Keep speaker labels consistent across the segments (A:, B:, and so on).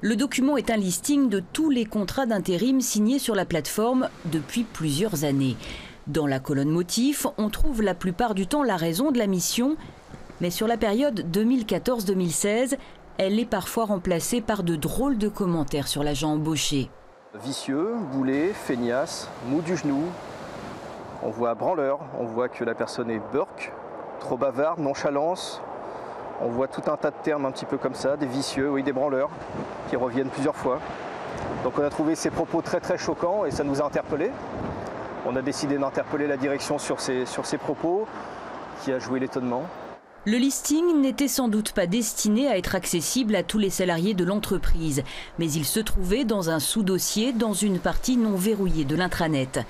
A: Le document est un listing de tous les contrats d'intérim signés sur la plateforme depuis plusieurs années. Dans la colonne motifs, on trouve la plupart du temps la raison de la mission, mais sur la période 2014-2016, elle est parfois remplacée par de drôles de commentaires sur l'agent embauché.
B: Vicieux, boulet, feignasse, mou du genou. On voit branleur, on voit que la personne est burk, trop bavarde, nonchalance. On voit tout un tas de termes un petit peu comme ça, des vicieux, oui, des branleurs, qui reviennent plusieurs fois. Donc on a trouvé ces propos très très choquants et ça nous a interpellés. On a décidé d'interpeller la direction sur ces propos, qui a joué l'étonnement.
A: Le listing n'était sans doute pas destiné à être accessible à tous les salariés de l'entreprise, mais il se trouvait dans un sous-dossier dans une partie non verrouillée de l'intranet.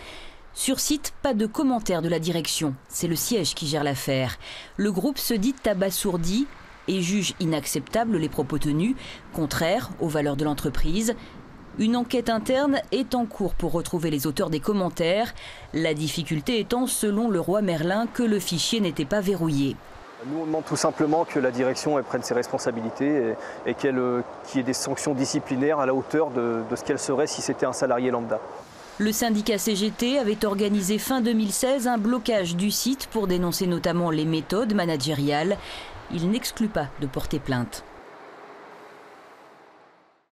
A: Sur site, pas de commentaire de la direction. C'est le siège qui gère l'affaire. Le groupe se dit abasourdi et juge inacceptables les propos tenus, contraires aux valeurs de l'entreprise. Une enquête interne est en cours pour retrouver les auteurs des commentaires. La difficulté étant, selon le roi Merlin, que le fichier n'était pas verrouillé.
B: Nous, on demande tout simplement que la direction prenne ses responsabilités et qu'il y ait des sanctions disciplinaires à la hauteur de ce qu'elle serait si c'était un salarié lambda.
A: Le syndicat CGT avait organisé fin 2016 un blocage du site pour dénoncer notamment les méthodes managériales. Il n'exclut pas de porter plainte.